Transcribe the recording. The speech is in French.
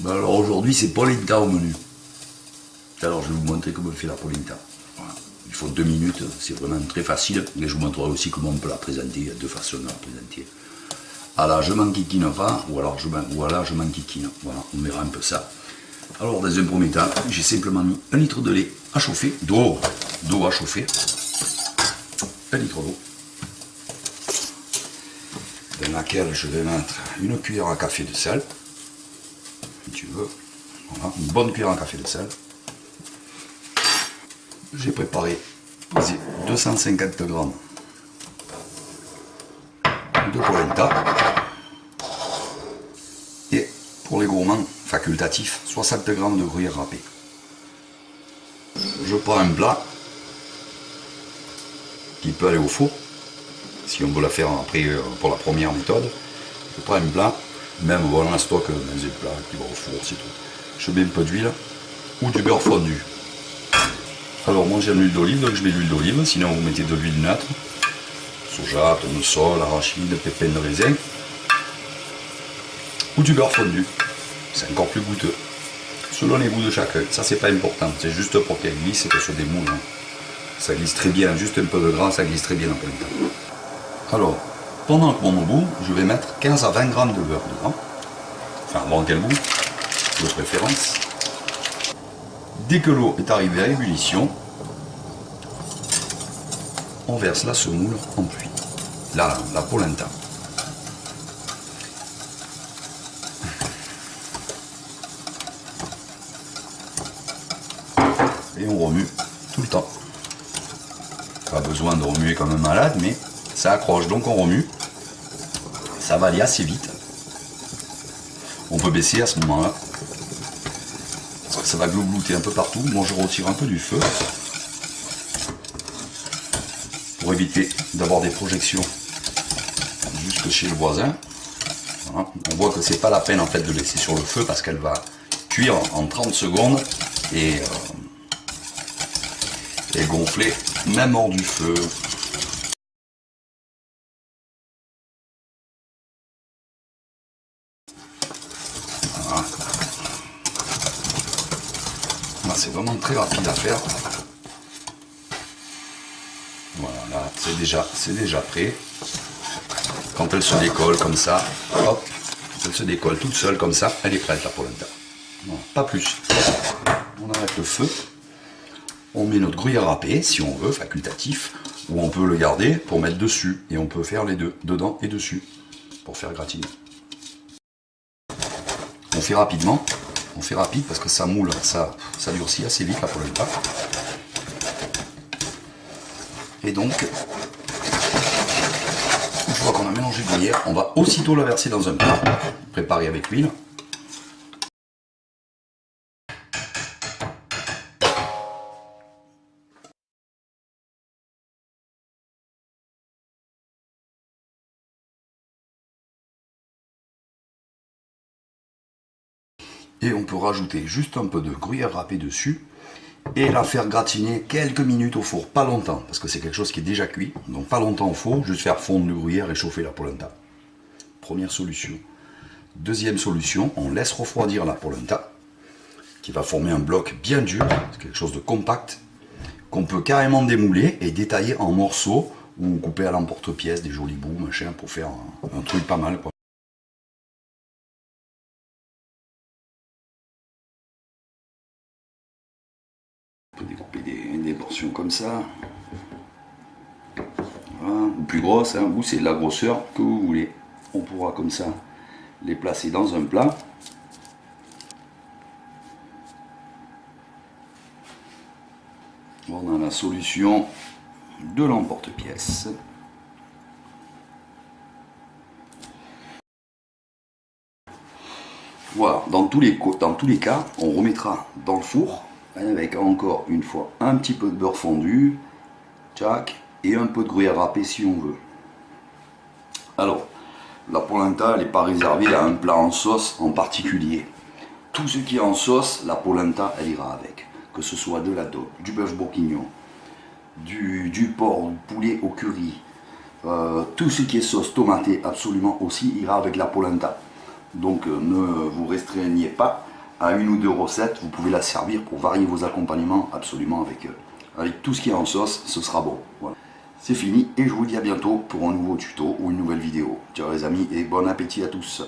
Ben alors aujourd'hui c'est polenta au menu. Alors je vais vous montrer comment on fait la polenta. Voilà. Il faut 2 minutes, c'est vraiment très facile. Mais je vous montrerai aussi comment on peut la présenter. Il y a 2 façons de la présenter. À la je m'enquiquine pas, ou alors je m'enquiquine. Voilà, on verra un peu ça. Alors dans un premier temps, j'ai simplement mis 1 litre de lait à chauffer, d'eau à chauffer. 1 litre d'eau. Dans laquelle je vais mettre une cuillère à café de sel. Si tu veux. Voilà, une bonne cuillère à café de sel. J'ai préparé 250 grammes de polenta. Et pour les gourmands facultatifs, 60 grammes de gruyère râpée. Je prends un plat qui peut aller au four. Si on veut la faire après pour la première méthode, je prends un plat, même voilà un stock dans un plat qui va au four, c'est tout. Je mets un peu d'huile ou du beurre fondu. Alors moi j'aime l'huile d'olive, donc je mets de l'huile d'olive, sinon vous mettez de l'huile neutre, soja, tournesol, arachide, pépins de raisin, ou du beurre fondu, c'est encore plus goûteux, selon les goûts de chacun, ça c'est pas important, c'est juste pour qu'elle glisse et que ce soit des moules. Ça glisse très bien, juste un peu de gras, ça glisse très bien en plein temps. Alors, pendant que mon bout, je vais mettre 15 à 20 grammes de beurre dedans, enfin bon quel goût, de préférence. Dès que l'eau est arrivée à ébullition, on verse la semoule en pluie, la polenta. Et on remue tout le temps. Pas besoin de remuer comme un malade, mais ça accroche, donc on remue. Ça va aller assez vite. On peut baisser à ce moment-là. Ça va glouglouter un peu partout. Moi je retire un peu du feu pour éviter d'avoir des projections jusque chez le voisin. Voilà. On voit que c'est pas la peine en fait de laisser sur le feu parce qu'elle va cuire en 30 secondes et gonfler même hors du feu. Voilà. C'est vraiment très rapide à faire. Voilà, là c'est déjà prêt. Quand elle se décolle comme ça, hop, elle se décolle toute seule comme ça, elle est prête la polenta. Voilà, pas plus. On arrête le feu. On met notre gruyère râpée, si on veut, facultatif, ou on peut le garder pour mettre dessus. Et on peut faire les deux, dedans et dessus, pour faire gratiner. On fait rapidement. On fait rapide parce que ça moule, ça durcit assez vite la polenta. Et donc, une fois qu'on a mélangé le gruyère, on va aussitôt la verser dans un plat, préparé avec l'huile. Et on peut rajouter juste un peu de gruyère râpée dessus et la faire gratiner quelques minutes au four, pas longtemps, parce que c'est quelque chose qui est déjà cuit, donc pas longtemps au four, juste faire fondre le gruyère et chauffer la polenta. Première solution. Deuxième solution, on laisse refroidir la polenta, qui va former un bloc bien dur, c'est quelque chose de compact, qu'on peut carrément démouler et détailler en morceaux, ou couper à l'emporte-pièce, des jolis bouts, machin, pour faire un truc pas mal, quoi. On peut découper des portions comme ça, voilà, ou plus grosses, hein, ou c'est de la grosseur que vous voulez. On pourra comme ça les placer dans un plat. On a la solution de l'emporte-pièce. Voilà, dans tous les cas, on remettra dans le four avec encore une fois un petit peu de beurre fondu, tchac, et un peu de gruyère râpée si on veut. Alors, la polenta, elle n'est pas réservée à un plat en sauce en particulier. Tout ce qui est en sauce, la polenta, elle ira avec. Que ce soit de la dope, du bœuf bourguignon, du porc, du poulet au curry, tout ce qui est sauce tomatée absolument aussi ira avec la polenta. Donc ne vous restreignez pas à une ou deux recettes, vous pouvez la servir pour varier vos accompagnements absolument avec tout ce qui est en sauce, ce sera bon. Voilà. C'est fini et je vous dis à bientôt pour un nouveau tuto ou une nouvelle vidéo. Ciao les amis et bon appétit à tous.